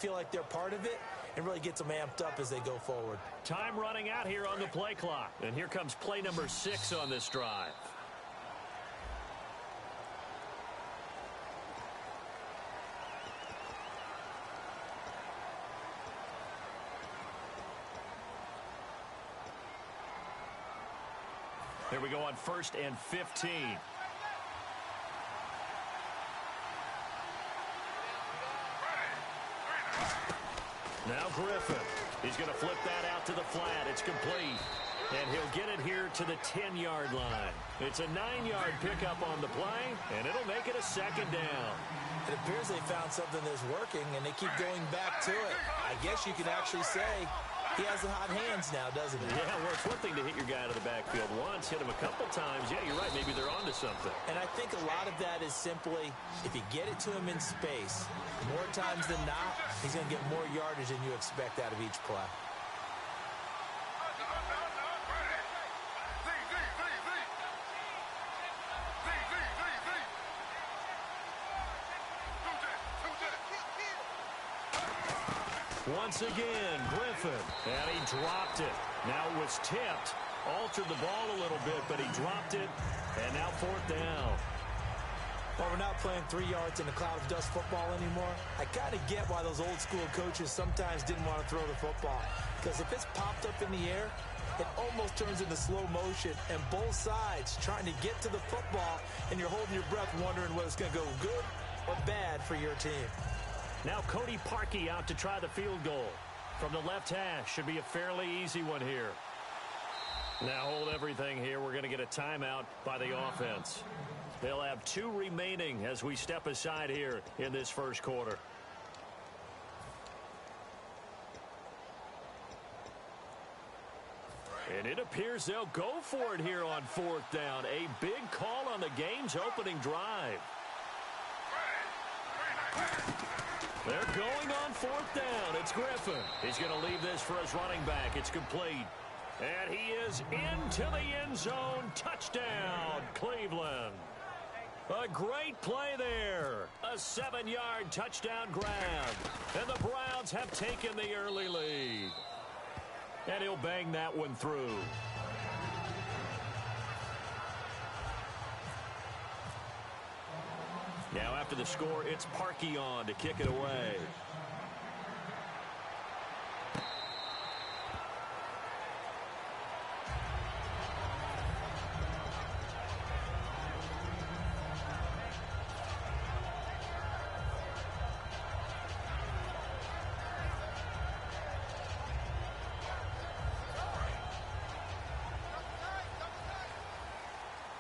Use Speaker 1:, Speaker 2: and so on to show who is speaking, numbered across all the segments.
Speaker 1: feel like they're part of it and really gets them amped up as they go forward.
Speaker 2: Time running out here on the play clock. And here comes play number 6 on this drive. Here we go on 1st and 15. Now Griffin. He's going to flip that out to the flat. It's complete. And he'll get it here to the 10-yard line. It's a 9-yard pickup on the play, and it'll make it a 2nd down.
Speaker 1: It appears they found something that's working, and they keep going back to it. I guess you could actually say he has the hot hands now, doesn't he?
Speaker 2: Yeah, well, it's one thing to hit your guy out of the backfield once, hit him a couple times. Yeah, you're right. Maybe they're onto something.
Speaker 1: And I think a lot of that is simply if you get it to him in space, more times than not, he's going to get more yardage than you expect out of each play.
Speaker 2: Once again, Griffin, and he dropped it. Now it was tipped, altered the ball a little bit, but he dropped it, and now 4th down.
Speaker 1: Well, we're not playing 3 yards in a cloud of dust football anymore. I kind of get why those old school coaches sometimes didn't want to throw the football, because if it's popped up in the air, it almost turns into slow motion, and both sides trying to get to the football, and you're holding your breath wondering whether it's going to go good or bad for your team.
Speaker 2: Now Cody Parkey out to try the field goal. From the left hash, should be a fairly easy one here. Now hold everything here. We're going to get a timeout by the offense. They'll have 2 remaining as we step aside here in this first quarter. And it appears they'll go for it here on 4th down. A big call on the game's opening drive. They're going on 4th down. It's Griffin. He's going to leave this for his running back. It's complete. And he is into the end zone. Touchdown, Cleveland. A great play there. A 7-yard touchdown grab. And the Browns have taken the early lead. And he'll bang that one through. Now after the score, it's Parkey on to kick it away.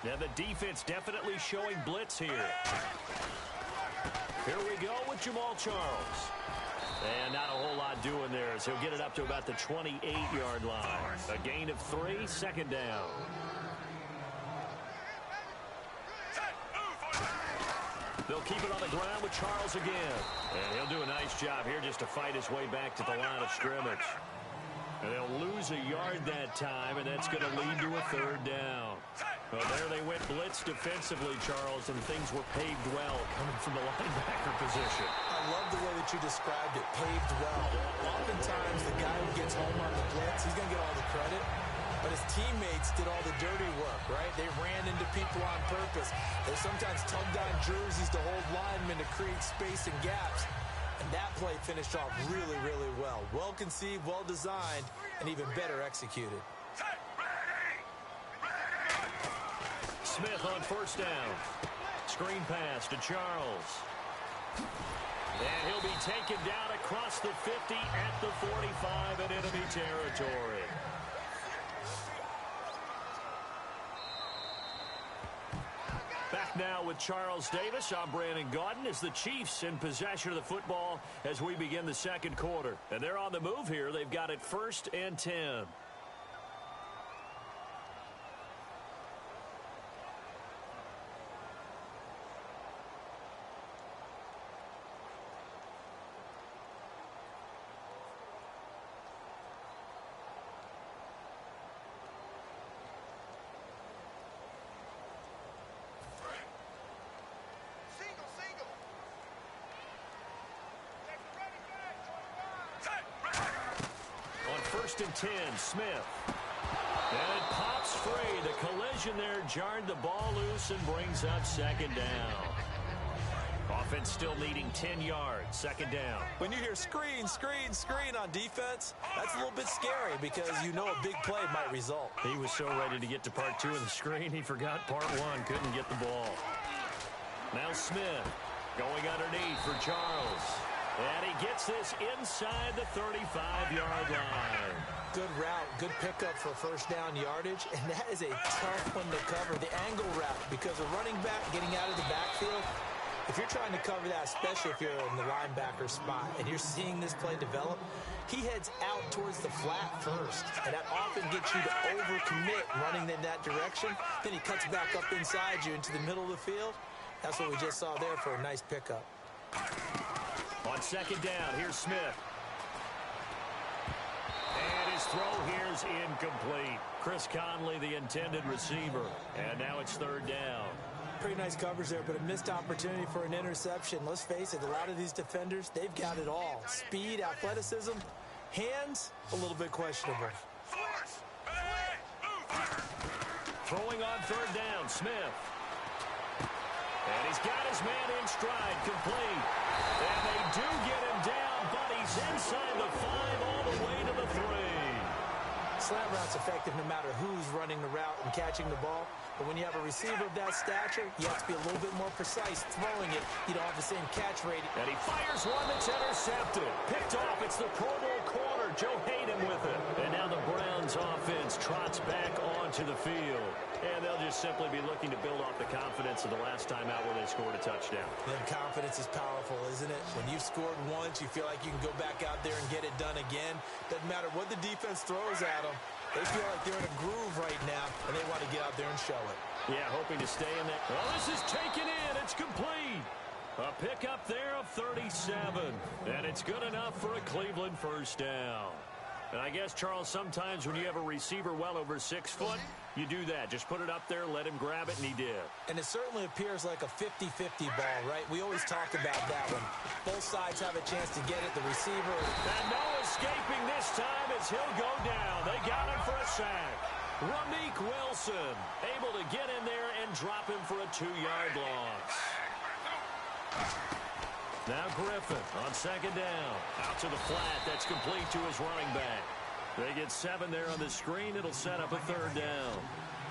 Speaker 2: Now the defense definitely showing blitz here. Here we go with Jamal Charles. And not a whole lot doing there as he'll get it up to about the 28-yard line. A gain of 3, 2nd down. They'll keep it on the ground with Charles again. And he'll do a nice job here just to fight his way back to the line of scrimmage. And they'll lose a yard that time, and that's going to lead to a 3rd down. Well, there they went blitz defensively, Charles, and things were paved well coming from the linebacker position.
Speaker 1: I love the way that you described it, paved well. Oftentimes, the guy who gets home on the blitz, he's going to get all the credit, but his teammates did all the dirty work, right? They ran into people on purpose. They sometimes tugged on jerseys to hold linemen to create space and gaps. And that play finished off really, really well. Well conceived, well designed, and even better executed.
Speaker 2: Smith on 1st down. Screen pass to Charles. And he'll be taken down across the 50 at the 45 in enemy territory. Back now with Charles Davis. I'm Brandon Gaudin as the Chiefs in possession of the football as we begin the 2nd quarter. And they're on the move here. They've got it 1st and 10. first and 10. Smith. And it pops free. The collision there jarred the ball loose and brings up second down. Offense still needing 10 yards. Second down.
Speaker 1: When you hear screen, screen, screen on defense, that's a little bit scary because you know a big play might result.
Speaker 2: He was so ready to get to part 2 of the screen, he forgot part 1. Couldn't get the ball. Now Smith going underneath for Charles. And he gets this inside the 35-yard line.
Speaker 1: Good route, good pickup for first down yardage, and that is a tough one to cover, the angle route, because a running back getting out of the backfield, if you're trying to cover that, especially if you're in the linebacker spot and you're seeing this play develop, he heads out towards the flat first, and that often gets you to overcommit running in that direction. Then he cuts back up inside you into the middle of the field. That's what we just saw there for a nice pickup.
Speaker 2: On second down, here's Smith. And his throw here's incomplete. Chris Conley, the intended receiver. And now it's third down.
Speaker 1: Pretty nice coverage there, but a missed opportunity for an interception. Let's face it, a lot of these defenders, they've got it all. Speed, athleticism, hands, a little bit questionable.
Speaker 2: Throwing on third down, Smith. And he's got his man in stride, complete. And they do get him down, but he's inside the 5 all the way to the 3.
Speaker 1: Slant route's effective no matter who's running the route and catching the ball. But when you have a receiver of that stature, you have to be a little bit more precise throwing it. You don't have the same catch rate.
Speaker 2: And he fires one that's intercepted. Picked off. It's the Pro Bowl corner. Joe Hayden with it. And now the Browns offense trots back onto the field. And they'll just simply be looking to build off the confidence of the last time out where they scored a touchdown.
Speaker 1: Then confidence is powerful, isn't it? When you've scored once, you feel like you can go back out there and get it done again. Doesn't matter what the defense throws at them. They feel like they're in a groove right now, and they want to get out there and show it.
Speaker 2: Yeah, hoping to stay in that. Oh, this is taken in. It's complete. A pickup there of 37. And it's good enough for a Cleveland first down. And I guess, Charles, sometimes when you have a receiver well over 6 foot, you do that. Just put it up there, let him grab it, and he did.
Speaker 1: And it certainly appears like a 50-50 ball, right? We always talk about that one. Both sides have a chance to get it. The receiver.
Speaker 2: And no escaping this time as he'll go down. They got him for a sack. Ramik Wilson able to get in there and drop him for a 2-yard loss. Now Griffin on second down. Out to the flat. That's complete to his running back. They get 7 there on the screen. It'll set up a third down.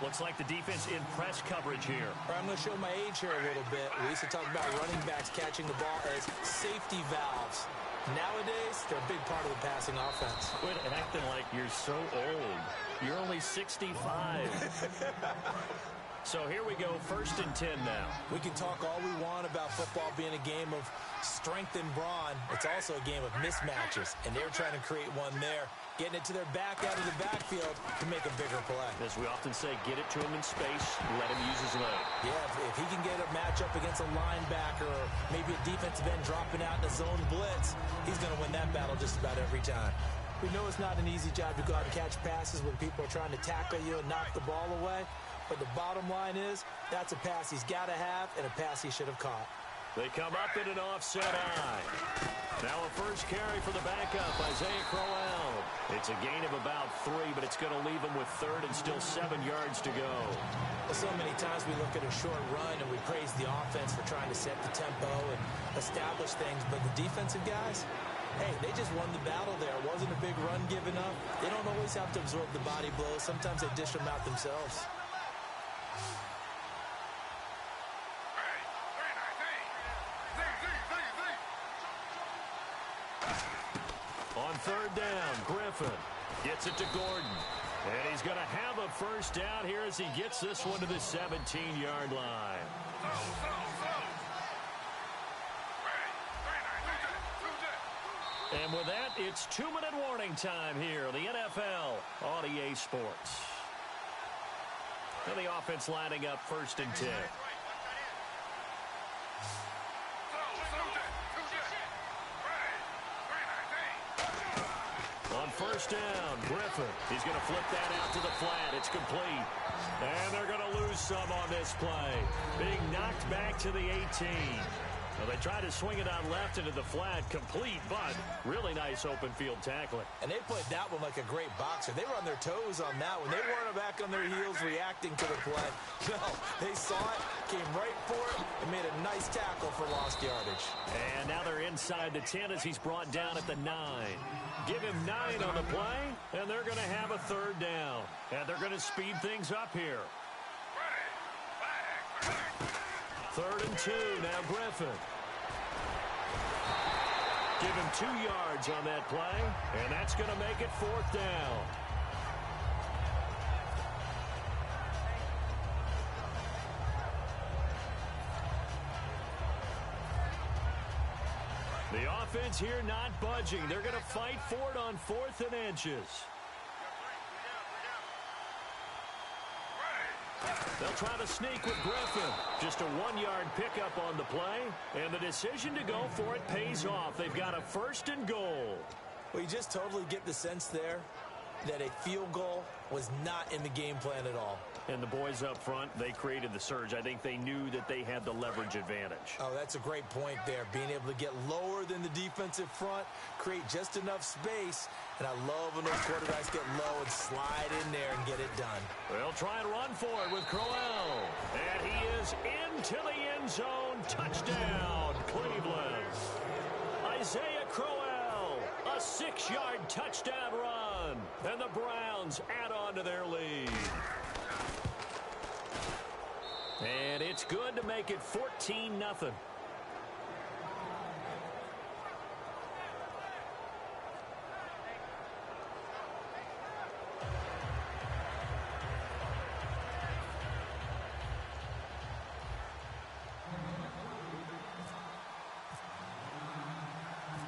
Speaker 2: Looks like the defense in press coverage here.
Speaker 1: I'm going to show my age here a little bit. We used to talk about running backs catching the ball as safety valves. Nowadays, they're a big part of the passing offense.
Speaker 2: Quit acting like you're so old. You're only 65. So here we go, first and 10 now.
Speaker 1: We can talk all we want about football being a game of strength and brawn. It's also a game of mismatches, and they're trying to create one there. Getting it to their back out of the backfield can make a bigger play.
Speaker 2: As we often say, get it to him in space, let him use his leg.
Speaker 1: Yeah, if he can get a matchup against a linebacker or maybe a defensive end dropping out in a zone blitz, he's going to win that battle just about every time. We know it's not an easy job to go out and catch passes when people are trying to tackle you and knock the ball away. But the bottom line is, that's a pass he's got to have and a pass he should have caught.
Speaker 2: They come up in an offset eye. Now a first carry for the backup, Isaiah Crowell. It's a gain of about 3, but it's going to leave him with third and still 7 yards to go.
Speaker 1: Well, so many times we look at a short run and we praise the offense for trying to set the tempo and establish things, but the defensive guys, hey, they just won the battle there. It wasn't a big run given up. They don't always have to absorb the body blows. Sometimes they dish them out themselves.
Speaker 2: On third down, Griffin gets it to Gordon. And he's going to have a first down here as he gets this one to the 17-yard line. And with that, it's 2-minute warning time here on the NFL on EA Sports. And the offense lining up first and 10. On first down, Griffin. He's going to flip that out to the flat. It's complete. And they're going to lose some on this play. Being knocked back to the 18. Well, they tried to swing it out left into the flat, complete, but really nice open field tackling.
Speaker 1: And they played that one like a great boxer. They were on their toes on that one. They weren't back on their heels reacting to the play. No, they saw it, came right for it, and made a nice tackle for lost yardage.
Speaker 2: And now they're inside the 10 as he's brought down at the 9. Give him 9 on the play, and they're going to have a third down. And they're going to speed things up here. 3rd and 2, now Griffin. Give him 2 yards on that play, and that's going to make it 4th down. The offense here not budging. They're going to fight for it on 4th and inches. They'll try to sneak with Griffin. Just a 1-yard pickup on the play, and the decision to go for it pays off. They've got a 1st and goal.
Speaker 1: Well, you just totally get the sense there that a field goal was not in the game plan at all.
Speaker 2: And the boys up front, they created the surge. I think they knew that they had the leverage advantage.
Speaker 1: Oh, that's a great point there. Being able to get lower than the defensive front, create just enough space. And I love when those quarterbacks get low and slide in there and get it done.
Speaker 2: They'll try and run for it with Crowell. And he is into the end zone. Touchdown, Cleveland. Isaiah Crowell, a 6-yard touchdown run. And the Browns add on to their lead. And it's good to make it 14-0.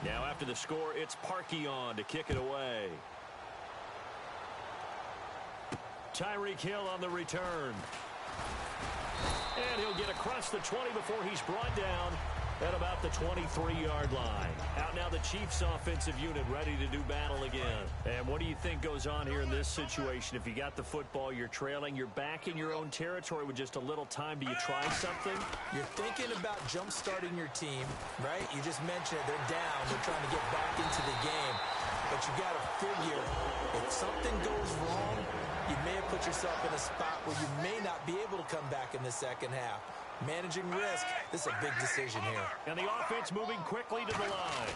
Speaker 2: Now after the score, it's Parkey on to kick it away. Tyreek Hill on the return. And he'll get across the 20 before he's brought down at about the 23-yard line. Out now the Chiefs offensive unit ready to do battle again. And what do you think goes on here in this situation? If you got the football, you're trailing, you're back in your own territory with just a little time. Do you try something?
Speaker 1: You're thinking about jump-starting your team, right? You just mentioned it. They're down. They're trying to get back into the game. But you got to figure if something goes wrong, you may have put yourself in a spot where you may not be able to come back in the second half. Managing risk, this is a big decision here.
Speaker 2: And the offense moving quickly to the line.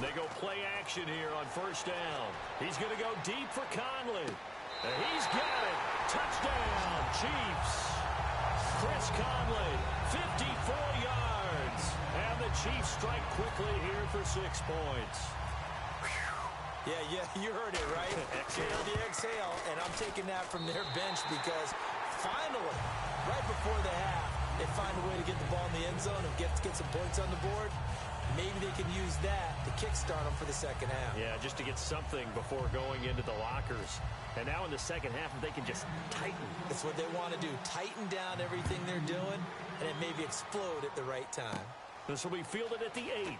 Speaker 2: They go play action here on 1st down. He's going to go deep for Conley. And he's got it. Touchdown, Chiefs. Chris Conley, 54 yards. And the Chiefs strike quickly here for 6 points.
Speaker 1: Yeah, you heard it, right? Exhale the exhale, and I'm taking that from their bench because finally, right before the half, they find a way to get the ball in the end zone and get some points on the board. Maybe they can use that to kickstart them for the second half.
Speaker 2: Yeah, just to get something before going into the lockers. And now in the second half, if they can just tighten.
Speaker 1: That's what they want to do, tighten down everything they're doing, and it maybe explode at the right time.
Speaker 2: This will be fielded at the 8.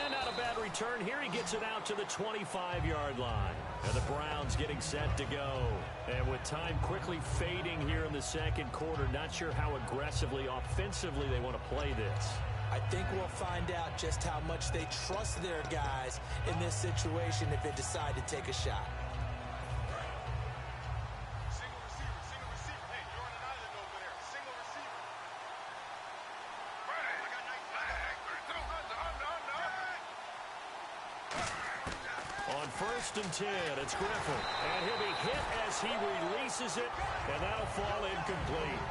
Speaker 2: And not a bad return here. He gets it out to the 25-yard line. And the Browns getting set to go. And with time quickly fading here in the second quarter, not sure how aggressively, offensively they want to play this.
Speaker 1: I think we'll find out just how much they trust their guys in this situation if they decide to take a shot.
Speaker 2: On 1st and 10, it's Griffin. And he'll be hit as he releases it, and that'll fall incomplete.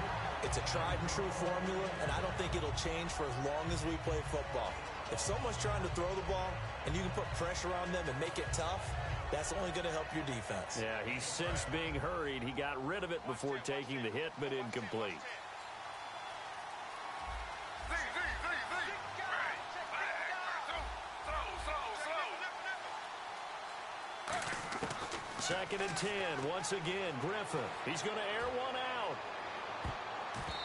Speaker 1: It's a tried-and-true formula, and I don't think it'll change for as long as we play football. If someone's trying to throw the ball and you can put pressure on them and make it tough, that's only going to help your defense.
Speaker 2: Yeah, he's since being hurried. He got rid of it before taking the hit, but incomplete. Second and 10, once again, Griffin. He's going to air one out.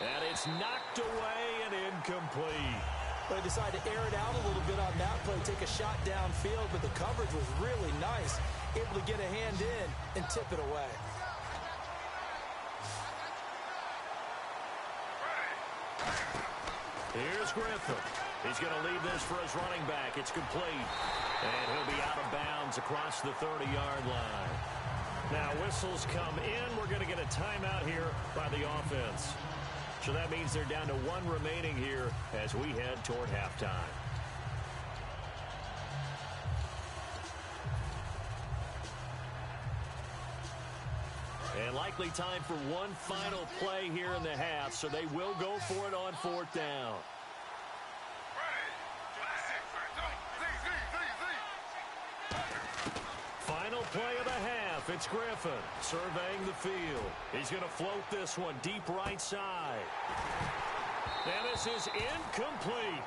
Speaker 2: And it's knocked away and incomplete.
Speaker 1: They decided to air it out a little bit on that play, take a shot downfield, but the coverage was really nice. Able to get a hand in and tip it away.
Speaker 2: Here's Griffin. He's going to leave this for his running back. It's complete. And he'll be out of bounds across the 30-yard line. Now, whistles come in. We're going to get a timeout here by the offense. So that means they're down to one remaining here as we head toward halftime. And likely time for one final play here in the half, so they will go for it on 4th down. Final play of the half. It's Griffin surveying the field. He's going to float this one deep right side. And this is incomplete.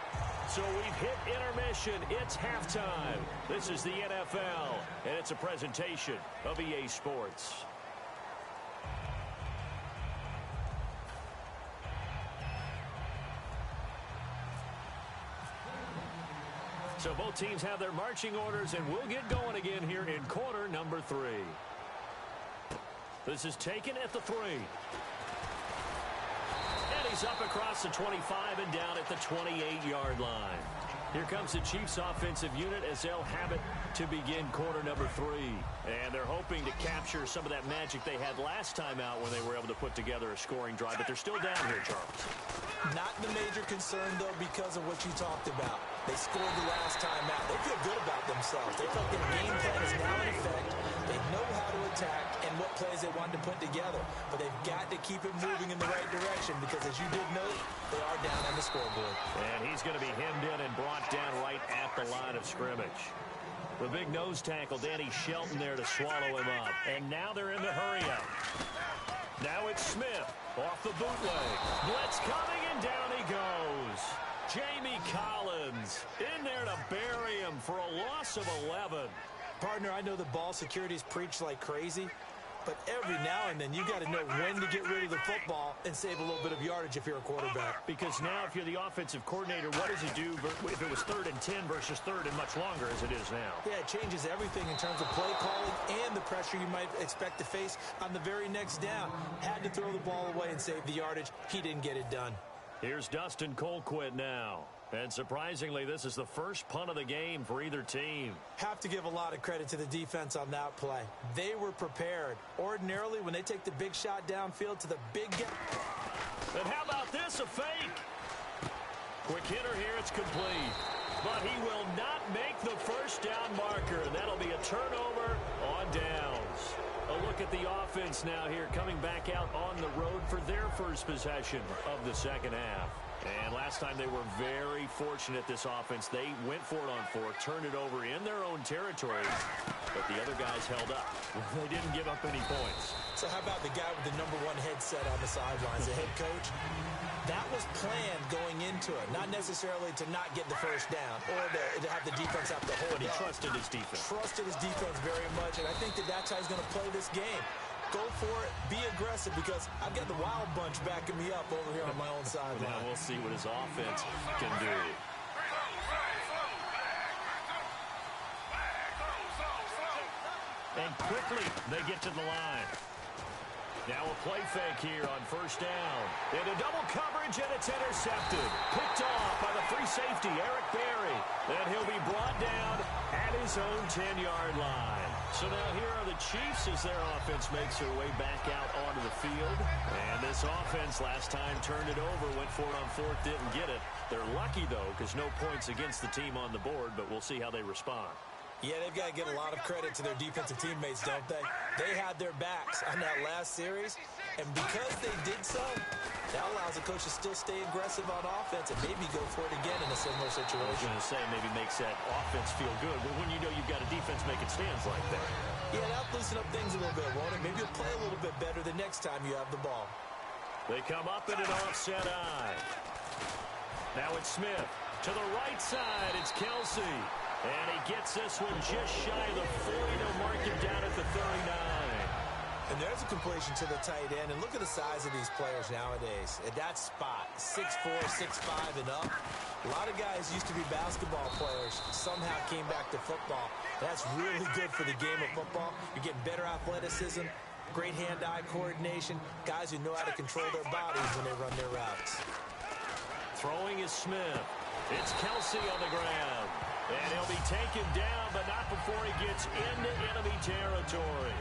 Speaker 2: So we've hit intermission. It's halftime. This is the NFL, and it's a presentation of EA Sports. So both teams have their marching orders, and we'll get going again here in quarter number 3. This is taken at the 3. And he's up across the 25 and down at the 28-yard line. Here comes the Chiefs offensive unit as they'll have it to begin quarter number 3. And they're hoping to capture some of that magic they had last time out when they were able to put together a scoring drive. But they're still down here, Charles.
Speaker 1: Not the major concern, though, because of what you talked about. They scored the last time out. They feel good about themselves. They feel like their game plan is now in effect. They know how to attack and what plays they want to put together. But they've got to keep it moving in the right direction because, as you did note, they are down on the scoreboard. And
Speaker 2: he's going to be hemmed in and brought down right at the line of scrimmage. The big nose tackle, Danny Shelton, there to swallow him up. And now they're in the hurry-up. Now it's Smith off the bootleg. Blitz coming, and down he goes. Jamie Collins in there to bury him for a loss of 11.
Speaker 1: Partner, I know the ball security's preached like crazy, but every now and then you got to know when to get rid of the football and save a little bit of yardage if you're a quarterback.
Speaker 2: Because now if you're the offensive coordinator, what does it do if it was 3rd and 10 versus 3rd and much longer as it is now?
Speaker 1: Yeah, it changes everything in terms of play calling and the pressure you might expect to face on the very next down. Had to throw the ball away and save the yardage. He didn't get it done.
Speaker 2: Here's Dustin Colquitt now. And surprisingly, this is the first punt of the game for either team.
Speaker 1: Have to give a lot of credit to the defense on that play. They were prepared. Ordinarily, when they take the big shot downfield to the big gap.
Speaker 2: And how about this, a fake? Quick hitter here, it's complete. But he will not make the first down marker. That'll be a turnover on downs. A look at the offense now here, coming back out on the road for their first possession of the second half. And last time they were very fortunate, this offense. They went for it on 4th, turned it over in their own territory, but the other guys held up. They didn't give up any points.
Speaker 1: So how about the guy with the #1 headset on the sidelines, the head coach? That was planned going into it, not necessarily to not get the first down or to have the defense have to hold.
Speaker 2: But he trusted his defense.
Speaker 1: Trusted his defense very much, and I think that's how he's going to play this game. Go for it, be aggressive, because I've got the Wild Bunch backing me up over here on my own sideline.
Speaker 2: Now we'll see what his offense can do. And quickly they get to the line. Now a play fake here on 1st down. Into double coverage, and it's intercepted. Picked off by the free safety, Eric Berry. Then he'll be brought down at his own 10-yard line. So now here are the Chiefs as their offense makes their way back out onto the field. And this offense last time turned it over, went for it on 4th, didn't get it. They're lucky, though, because no points against the team on the board, but we'll see how they respond.
Speaker 1: Yeah, they've got to give a lot of credit to their defensive teammates, don't they? They had their backs on that last series, and because they did so, that allows the coach to still stay aggressive on offense and maybe go for it again in a similar situation.
Speaker 2: I was going to say, maybe makes that offense feel good, but when you know you've got a defense making stands like that.
Speaker 1: Yeah, that'll loosen up things a little bit, won't it? Maybe you'll play a little bit better the next time you have the ball.
Speaker 2: They come up in an offset eye. Now it's Smith. To the right side, it's Kelsey. And he gets this one just shy of the 40 to mark him down at the 39.
Speaker 1: And there's a completion to the tight end. And look at the size of these players nowadays. At that spot, 6'4", 6'5", and up. A lot of guys used to be basketball players, somehow came back to football. That's really good for the game of football. You're getting better athleticism, great hand-eye coordination, guys who know how to control their bodies when they run their routes.
Speaker 2: Throwing is Smith. It's Kelsey on the ground. And he'll be taken down, but not before he gets into enemy territory.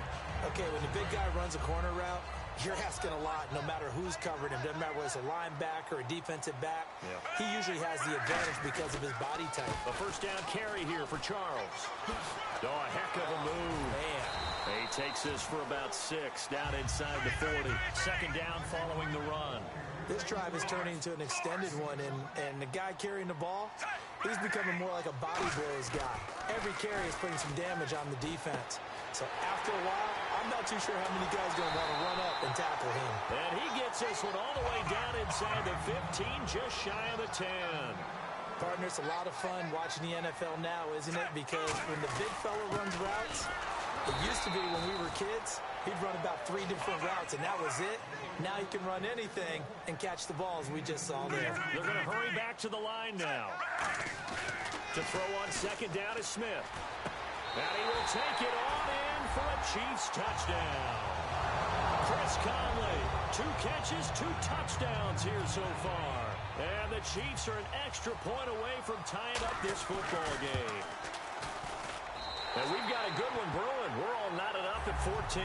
Speaker 1: Okay, when the big guy runs a corner route, you're asking a lot no matter who's covering him. Doesn't matter whether it's a linebacker or a defensive back. Yeah. He usually has the advantage because of his body type.
Speaker 2: A first down carry here for Charles. Oh, a heck of a move.
Speaker 1: Man.
Speaker 2: He takes this for about 6 down inside the 40. Second down following the run.
Speaker 1: This drive is turning into an extended one, and the guy carrying the ball, he's becoming more like a body blows guy. Every carry is putting some damage on the defense. So after a while, I'm not too sure how many guys are going to want to run up and tackle him.
Speaker 2: And he gets this one all the way down inside the 15, just shy of the 10.
Speaker 1: Partner, it's a lot of fun watching the NFL now, isn't it? Because when the big fella runs routes, it used to be when we were kids, he'd run about 3 different routes, and that was it. Now he can run anything and catch the balls we just saw there.
Speaker 2: They're going to hurry back to the line now. To throw on second down is Smith. And he will take it on in for a Chiefs touchdown. Chris Conley, 2 catches, 2 touchdowns here so far. And the Chiefs are an extra point away from tying up this football game. And we've got a good one brewing. We're all knotted up at 14.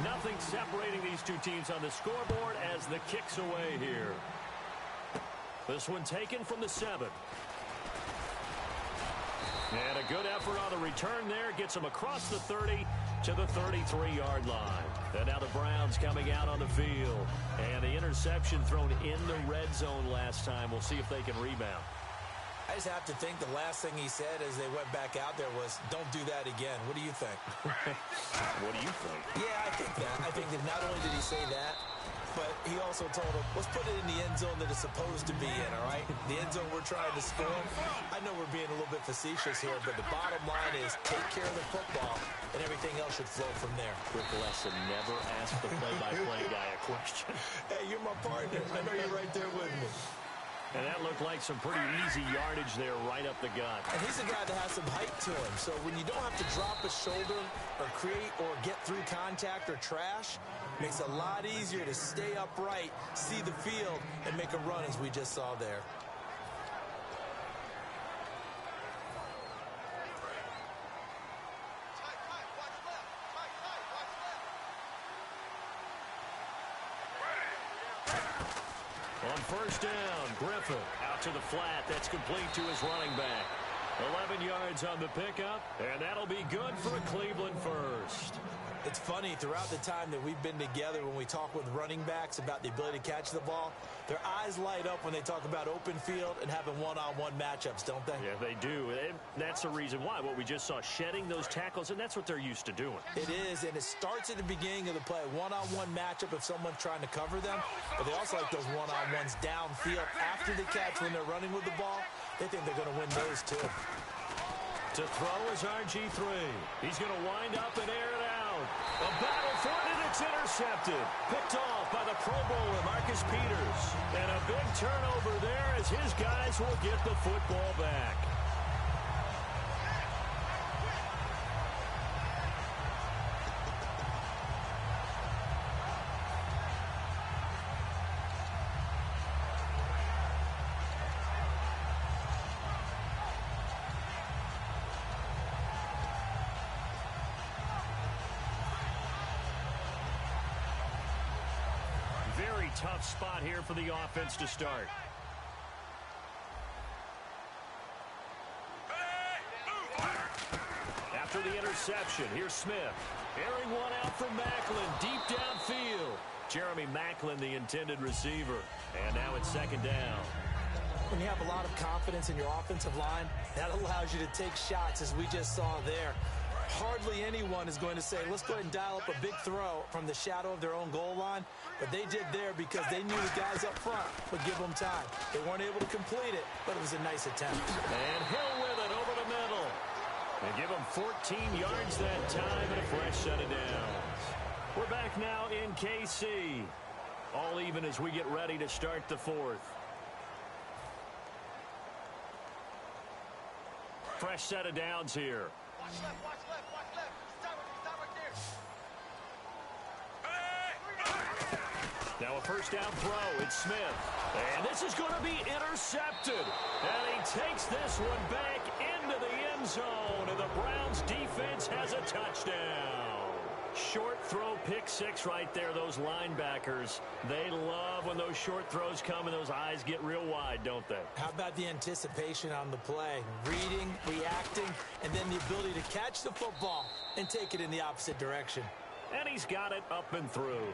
Speaker 2: Nothing separating these two teams on the scoreboard as the kick's away here. This one taken from the 7. And a good effort on the return there. Gets him across the 30 to the 33-yard line. And now the Browns coming out on the field. And the interception thrown in the red zone last time. We'll see if they can rebound.
Speaker 1: I just have to think the last thing he said as they went back out there was, don't do that again. What do you think?
Speaker 2: What do you think?
Speaker 1: Yeah, I think that. I think that not only did he say that, but he also told him, let's put it in the end zone that it's supposed to be in, all right? The end zone we're trying to score. I know we're being a little bit facetious here, but the bottom line is take care of the football, and everything else should flow from there.
Speaker 2: Quick lesson, never ask the play-by-play guy a question.
Speaker 1: Hey, you're my partner. I know you're right there with me.
Speaker 2: And that looked like some pretty easy yardage there right up the gut.
Speaker 1: And he's a guy that has some height to him. So when you don't have to drop a shoulder or create or get through contact or trash, it makes it a lot easier to stay upright, see the field, and make a run as we just saw there.
Speaker 2: On first down, Griffin out to the flat. That's complete to his running back. 11 yards on the pickup, and that'll be good for a Cleveland first.
Speaker 1: It's funny, throughout the time that we've been together, when we talk with running backs about the ability to catch the ball, their eyes light up when they talk about open field and having one-on-one matchups, don't they?
Speaker 2: Yeah, they do. And that's the reason why. What we just saw, shedding those tackles, and that's what they're used to doing.
Speaker 1: It is, and it starts at the beginning of the play. One-on-one matchup if someone's trying to cover them, but they also like those one-on-ones downfield after the catch when they're running with the ball. They think they're going to win those, too.
Speaker 2: To throw is RG3. He's going to wind up and air it out. A battle for it, and it's intercepted. Picked off by the Pro Bowler, Marcus Peters. And a big turnover there as his guys will get the football back. Very tough spot here for the offense to start. After the interception, here's Smith. Airing one out from Macklin, deep downfield. Jeremy Macklin, the intended receiver. And now it's second down.
Speaker 1: When you have a lot of confidence in your offensive line, that allows you to take shots, as we just saw there. Hardly anyone is going to say, let's go ahead and dial up a big throw from the shadow of their own goal line. But they did there because they knew the guys up front would give them time. They weren't able to complete it, but it was a nice attempt.
Speaker 2: And Hill with it over the middle. They give him 14 yards that time and a fresh set of downs. We're back now in KC. All even as we get ready to start the fourth. Fresh set of downs here.
Speaker 3: Watch left, watch left, watch left. Stop right there.
Speaker 2: first down throw. It's Smith. And this is going to be intercepted. And he takes this one back into the end zone. And the Browns defense has a touchdown. Short throw, pick six right there. Those linebackers, they love when those short throws come and those eyes get real wide, don't they?
Speaker 1: How about the anticipation on the play? Reading, reacting, and then the ability to catch the football and take it in the opposite direction.
Speaker 2: And he's got it up and through.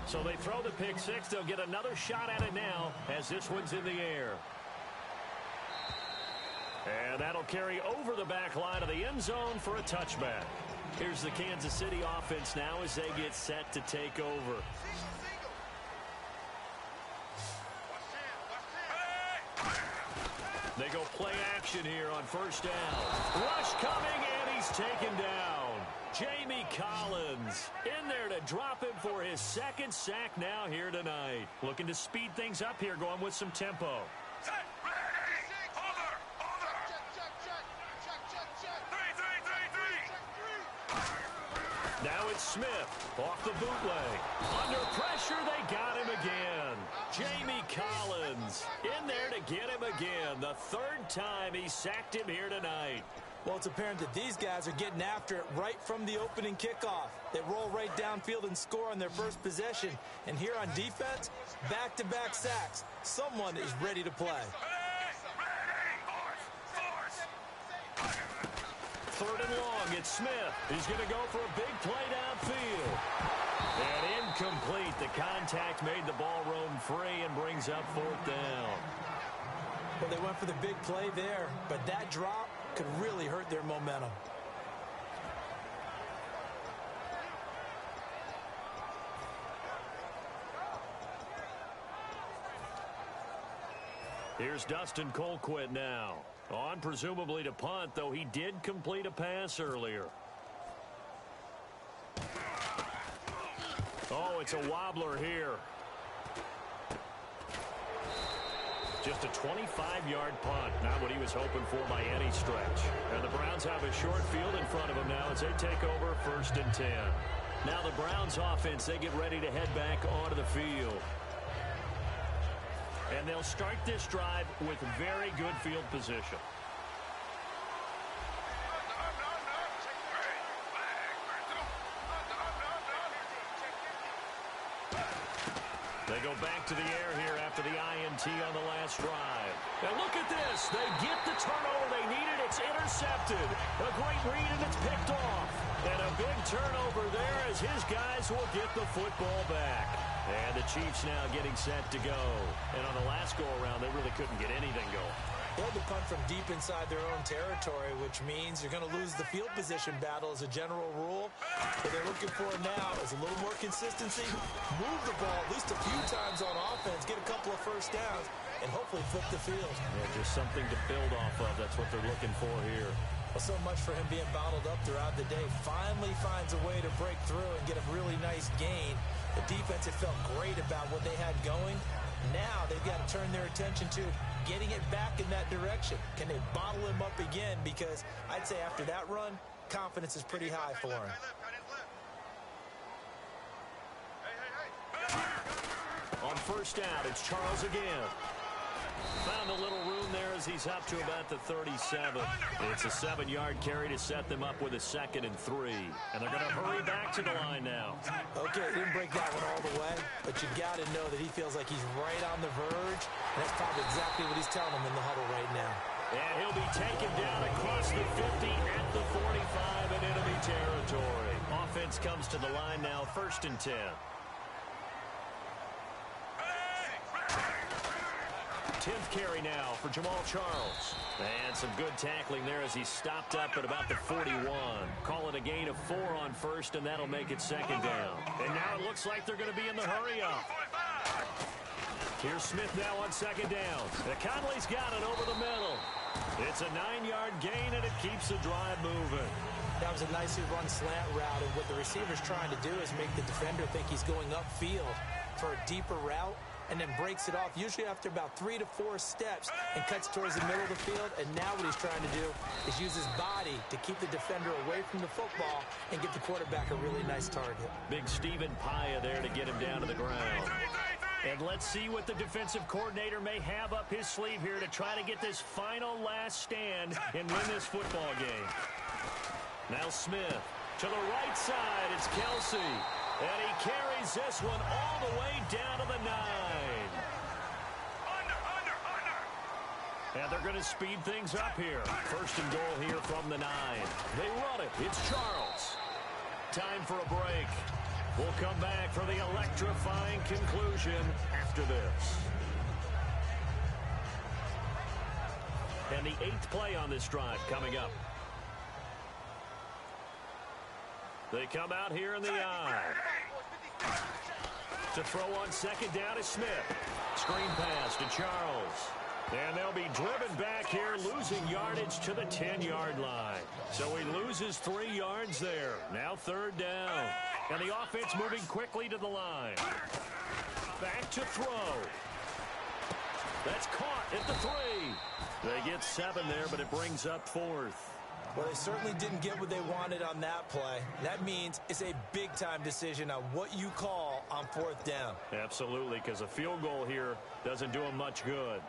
Speaker 2: So they throw the pick six. They'll get another shot at it now as this one's in the air. And that'll carry over the back line of the end zone for a touchback. Here's the Kansas City offense now as they get set to take over. They go play action here on first down. Rush coming, and he's taken down. Jamie Collins in there to drop him for his second sack now here tonight. Looking to speed things up here, going with some tempo.
Speaker 3: Set, ready, over. Check.
Speaker 2: Now it's Smith off the bootleg. Under pressure, they got him again. Jamie Collins in there to get him again. The third time he sacked him here tonight.
Speaker 1: Well, it's apparent that these guys are getting after it right from the opening kickoff. They roll right downfield and score on their first possession. And here on defense, back-to-back sacks. Someone is ready to play.
Speaker 2: Third and long, it's Smith. He's going to go for a big play downfield. And incomplete. The contact made the ball roam free and brings up fourth down.
Speaker 1: Well, they went for the big play there, but that drop could really hurt their momentum.
Speaker 2: Here's Dustin Colquitt now. On presumably to punt, though he did complete a pass earlier. Oh, it's a wobbler here. Just a 25-yard punt. Not what he was hoping for by any stretch. And the Browns have a short field in front of them now as they take over first and 10. Now the Browns offense, they get ready to head back onto the field. And they'll start this drive with very good field position. They go back to the air here after the INT on the last drive. And look at this. They get the turnover they needed. It's intercepted. A great read, and it's picked off. And a big turnover there as his guys will get the football back. And the Chiefs now getting set to go. And on the last go-around, they really couldn't get anything going.
Speaker 1: They had to punt from deep inside their own territory, which means you're going to lose the field position battle as a general rule. What they're looking for now is a little more consistency, move the ball at least a few times on offense, get a couple of first downs, and hopefully flip the field.
Speaker 2: Yeah, just something to build off of. That's what they're looking for here.
Speaker 1: Well, so much for him being bottled up throughout the day. Finally finds a way to break through and get a really nice gain. The defense had felt great about what they had going. Now they've got to turn their attention to getting it back in that direction. Can they bottle him up again? Because I'd say after that run, confidence is pretty high for him.
Speaker 2: On first down, it's Charles again. Found a little room there as he's up to about the 37. It's a 7-yard carry to set them up with a 2nd and 3. And they're going to hurry back to the line now.
Speaker 1: Okay, didn't break that one all the way, but you got to know that he feels like he's right on the verge. And that's probably exactly what he's telling them in the huddle right now.
Speaker 2: And he'll be taken down across the 50 at the 45 in enemy territory. Offense comes to the line now, 1st and 10. 10th carry now for Jamal Charles. And some good tackling there as he stopped up at about the 41. Call it a gain of 4 on first, and that'll make it 2nd down. And now it looks like they're going to be in the hurry-up. Here's Smith now on 2nd down. Conley's got it over the middle. It's a 9-yard gain, and it keeps the drive moving.
Speaker 1: That was a nicely run slant route, and what the receiver's trying to do is make the defender think he's going upfield for a deeper route. and then breaks it off, usually after about 3 to 4 steps, and cuts towards the middle of the field. And now what he's trying to do is use his body to keep the defender away from the football and give the quarterback a really nice target. Big Stephen Paya there to get him down to the ground.
Speaker 2: And let's see what the defensive coordinator may have up his sleeve here to try to get this final last stand and win this football game. Now Smith to the right side. It's Kelsey. And he carries this one all the way down to the 9. And they're going to speed things up here. First and goal here from the 9. They run it. It's Charles. Time for a break. We'll come back for the electrifying conclusion after this. And the 8th play on this drive coming up. They come out here in the eye. To throw on second down is Smith. Screen pass to Charles. And they'll be driven back here, losing yardage to the 10-yard line. So he loses 3 yards there. Now 3rd down. And the offense moving quickly to the line. Back to throw. That's caught at the 3. They get 7 there, but it brings up 4th.
Speaker 1: Well, they certainly didn't get what they wanted on that play. That means it's a big-time decision on what you call on 4th down.
Speaker 2: Absolutely, because a field goal here doesn't do them much good.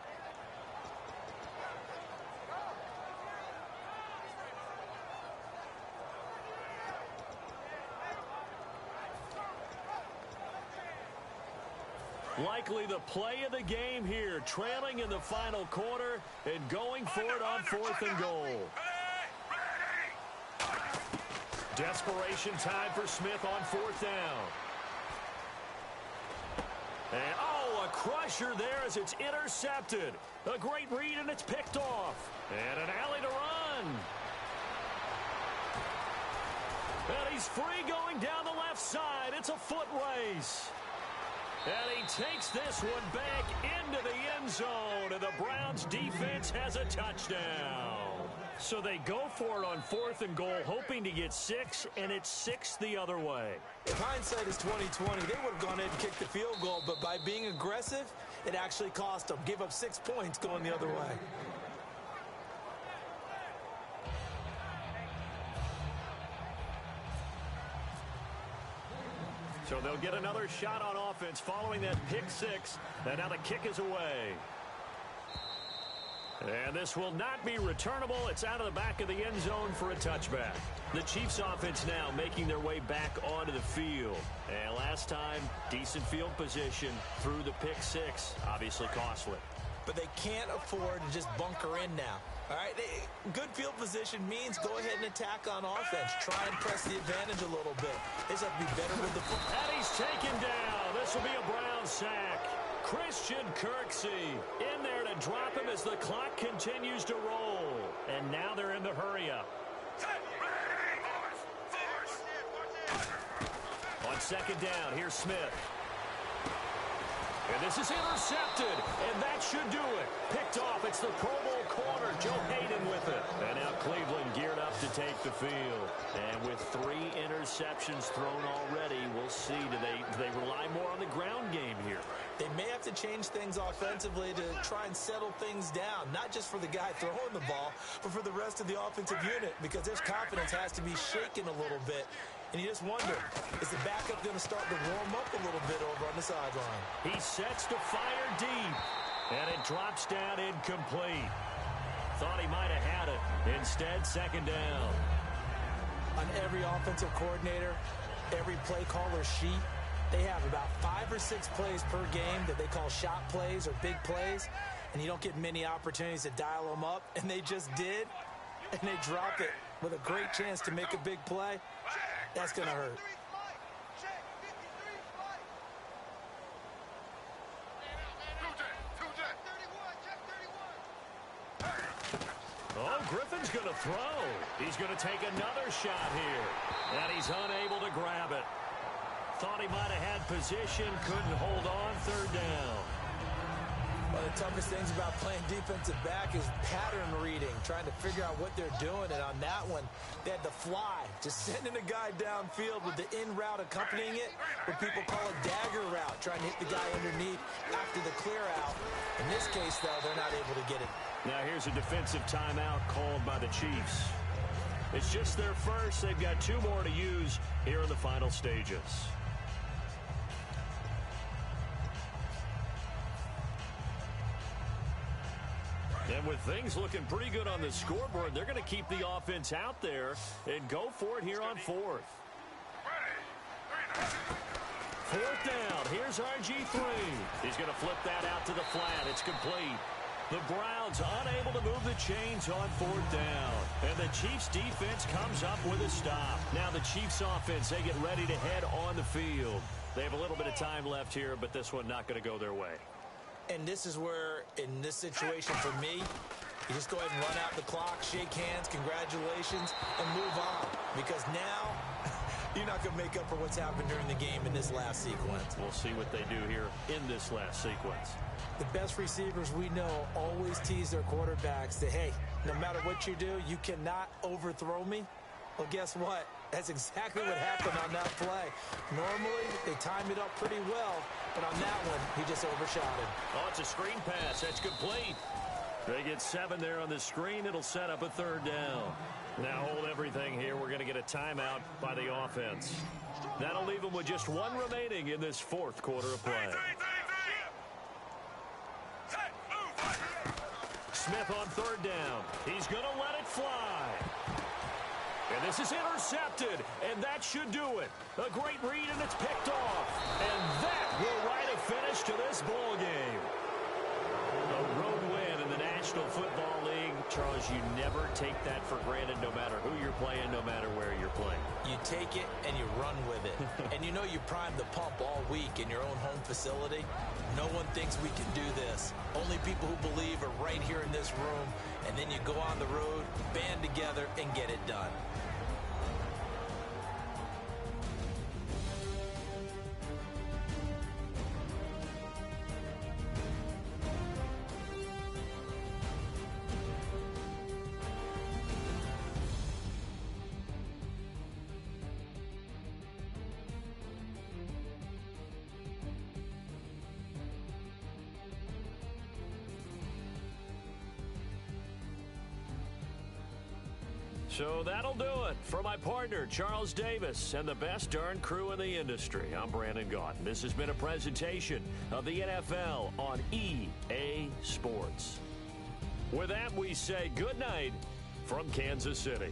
Speaker 2: Likely the play of the game here, trailing in the final quarter and going for it on 4th and goal. Desperation time for Smith on 4th down. And, oh, a crusher there as it's intercepted. A great read, and it's picked off. And an alley to run. And he's free going down the left side. It's a foot race. And he takes this one back into the end zone, and the Browns defense has a touchdown. So they go for it on 4th and goal, hoping to get 6, and it's 6 the other way.
Speaker 1: If hindsight is 20/20, they would have gone ahead and kicked the field goal, but by being aggressive, it actually cost them. Give up 6 points going the other way.
Speaker 2: So they'll get another shot on offense following that pick 6, and now the kick is away. And this will not be returnable. It's out of the back of the end zone for a touchback. The Chiefs offense now making their way back onto the field. And last time, decent field position through the pick 6. Obviously costly.
Speaker 1: But they can't afford to just bunker in now. All right, good field position means go ahead and attack on offense. Try and press the advantage a little bit. They just have to be better with the football.
Speaker 2: And he's taken down. This will be a Brown sack. Christian Kirksey in there to drop him as the clock continues to roll. And now they're in the hurry-up. On second down, here's Smith. And this is intercepted, and that should do it. Picked off, it's the Pro Bowl corner, Joe Hayden with it. And now Cleveland geared up to take the field. And with 3 interceptions thrown already, we'll see, do they rely more on the ground game here?
Speaker 1: They may have to change things offensively to try and settle things down, not just for the guy throwing the ball, but for the rest of the offensive unit, because their confidence has to be shaken a little bit. And you just wonder, is the backup going to start to warm up a little bit over on the sideline?
Speaker 2: He sets to fire deep, and it drops down incomplete. Thought he might have had it. Instead, second down.
Speaker 1: On every offensive coordinator, every play caller sheet, they have about 5 or 6 plays per game that they call shot plays or big plays, and you don't get many opportunities to dial them up, and they just did, and they drop it with a great chance to make a big play. That's going to hurt.
Speaker 2: Oh, Griffin's going to throw. He's going to take another shot here, and he's unable to grab it. Thought he might have had position, couldn't hold on, third down.
Speaker 1: One of the toughest things about playing defensive back is pattern reading, trying to figure out what they're doing. And on that one, they had the fly, just sending a guy downfield with the in route accompanying it, what people call a dagger route, trying to hit the guy underneath after the clear out. In this case, though, they're not able to get it.
Speaker 2: Now here's a defensive timeout called by the Chiefs. It's just their first. They've got 2 more to use here in the final stages. And with things looking pretty good on the scoreboard, they're going to keep the offense out there and go for it here on 4th. 4th down. Here's RG3. He's going to flip that out to the flat. It's complete. The Browns unable to move the chains on 4th down. And the Chiefs defense comes up with a stop. Now the Chiefs offense, they get ready to head on the field. They have a little bit of time left here, but this one not going to go their way.
Speaker 1: And this is where, in this situation for me, you just go ahead and run out the clock, shake hands, congratulations, and move on. Because now, you're not going to make up for what's happened during the game in this last sequence.
Speaker 2: We'll see what they do here in this last sequence.
Speaker 1: The best receivers we know always tease their quarterbacks that, hey, no matter what you do, you cannot overthrow me. Well, guess what? That's exactly what happened on that play. Normally, they time it up pretty well, but on that one, he just overshot it.
Speaker 2: Oh, it's a screen pass. That's complete. They get 7 there on the screen. It'll set up a 3rd down. Now hold everything here. We're going to get a timeout by the offense. That'll leave them with just 1 remaining in this 4th quarter of play. Smith on 3rd down. He's going to let it fly. And this is intercepted, and that should do it. A great read, and it's picked off. And that will write a finish to this ball game. A road win in the National Football League. Charles, you never take that for granted, no matter who you're playing, no matter where you're playing.
Speaker 1: You take it and you run with it. And you know you primed the pump all week in your own home facility. No one thinks we can do this. Only people who believe are right here in this room. And then you go on the road, band together, and get it done.
Speaker 2: So that'll do it. For my partner, Charles Davis, and the best darn crew in the industry, I'm Brandon Gaudin. This has been a presentation of the NFL on EA Sports. With that, we say good night from Kansas City.